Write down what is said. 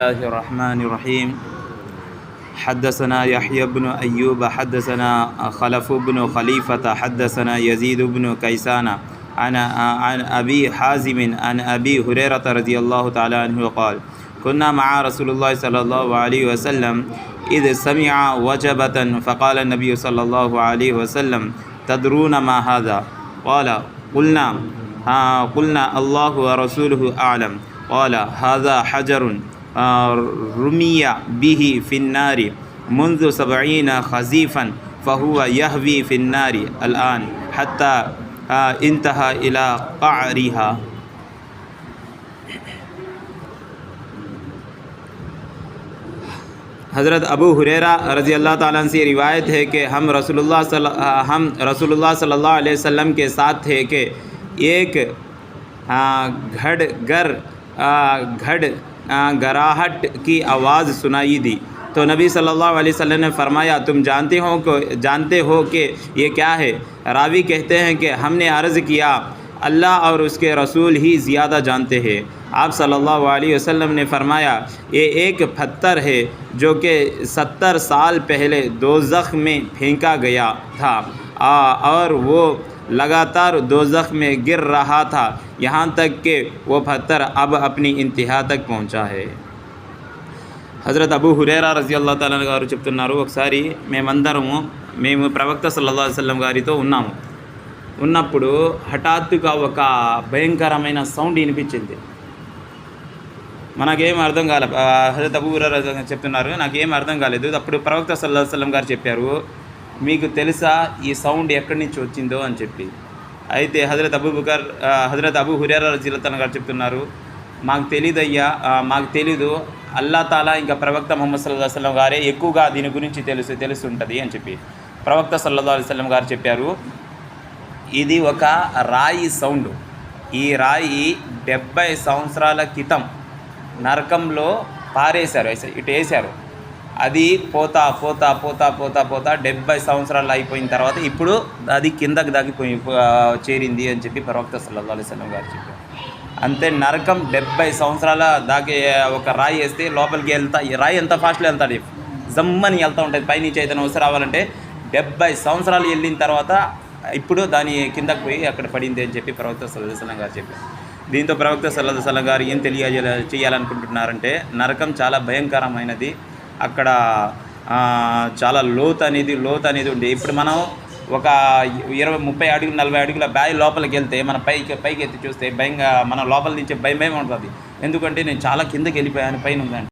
الله الرحمن الرحيم. حدثنا يحيى بن أيوب حدثنا خلف بن خليفة حدثنا يزيد بن كيسان عن أبي حازم عن أبي هريرة رضي الله تعالى عنه قال: كنا مع رسول الله صلى الله عليه وسلم إذ سمع وجبة فقال النبي صلى الله عليه وسلم: تدرون ما هذا؟ قال: قلنا الله ورسوله أعلم. قال: هذا حجر رمي به في النار منذ 70 خزيفا فهو يهوي في النار الآن حتى انتهى إلى قعرها. हज़रत अबू हुरैरा रज़ी अल्लाह ताला से रिवायत है कि हम रसूलुल्लाह सल्लल्लाहु अलैहि वसल्लम के साथ थे कि एक घड़घड़ाहट की आवाज़ सुनाई दी तो नबी सल्लल्लाहु अलैहि वसल्लम ने फरमाया: तुम जानते हो कि ये क्या है? रावी कहते हैं कि हमने अर्ज़ किया, अल्लाह और उसके रसूल ही ज़्यादा जानते हैं। आप सल्लल्लाहु अलैहि वसल्लम ने फरमाया, ये एक पत्थर है जो कि 70 साल पहले दोज़ख में फेंका गया था और वो लगातार दोज़ख में गिर रहा था यहाँ तक कि वो पत्थर अब अपनी इंतहा तक पहुँचा है। హజరత్ అబూ హురైరా రజియల్లాహు తఆలా గారు చెప్తున్నారు, ఒకసారి మేము ప్రవక్త సల్లల్లాహు అలైహి వసల్లం గారితో ఉన్నప్పుడు హఠాత్తుగా ఒక భయంకరమైన సౌండ్ వినిపించింది. మనకేం అర్థం కాలే. హజరత్ అబూ హురైరా చెప్తున్నారు, నాకేం అర్థం కాలేదు. అప్పుడు ప్రవక్త సల్లల్లాహు అలైహి వసల్లం గారు చెప్పారు, మీకు తెలుసా ఈ సౌండ్ ఎక్కడి నుంచి వచ్చిందో అని చెప్పి. అయితే హజరత్ అబూ హురైరా రజియల్లాహు తఆలా గారు చెప్తున్నారు, మాకు తెలీదు. అల్లా తాలా ఇంకా ప్రవక్త ముహమ్మద్ సల్లల్లాహు అలైహి వసల్లం గారే ఎక్కువగా దీని గురించి తెలుసుంటుంది అని చెప్పి ప్రవక్త సల్లల్లాహు అలైహి వసల్లం గారు చెప్పారు. ఇది ఒక రాయి సౌండ్. ఈ రాయి 70 సంవత్సరాల క్రితం నరకంలో పారేశారు, ఇటు వేశారు. అది పోతా 70 సంవత్సరాలు అయిపోయిన తర్వాత ఇప్పుడు అది కిందకి దాగిపోయి చేరింది అని చెప్పి ప్రవక్త సల్లల్లాహు అలైహి వసల్లం గారు చెప్పారు. అంతే, నరకం 70 సంవత్సరాల దాకా ఒక రాయి వేస్తే లోపలికి రాయి ఎంత ఫాస్ట్లో వెళ్తాడు, జమ్మని వెళ్తూ ఉంటుంది. పైనుంచి ఏదైనా వస్తే రావాలంటే 70 సంవత్సరాలు వెళ్ళిన తర్వాత ఇప్పుడు దాని కిందకు పోయి అక్కడ పడింది అని చెప్పి ప్రవక్త సల్లల్లాహు అలైహి వసల్లం గారు చెప్పారు. దీంతో ప్రవక్త సల్లల్లాహు అలైహి వసల్లం గారు ఏం చేయాలనుకుంటున్నారంటే, నరకం చాలా భయంకరమైనది, అక్కడ చాలా లోతు అనేది ఉంది. ఇప్పుడు మనం ఒక 20-30 అడుగులు 40 అడుగుల బావి లోపలికి వెళ్తే మన పైకి ఎత్తి చూస్తే భయంగా మన లోపల నుంచి భయం ఉంటుంది. ఎందుకంటే నేను చాలా కిందకి వెళ్ళిపోయాను, పైన ఉందండి.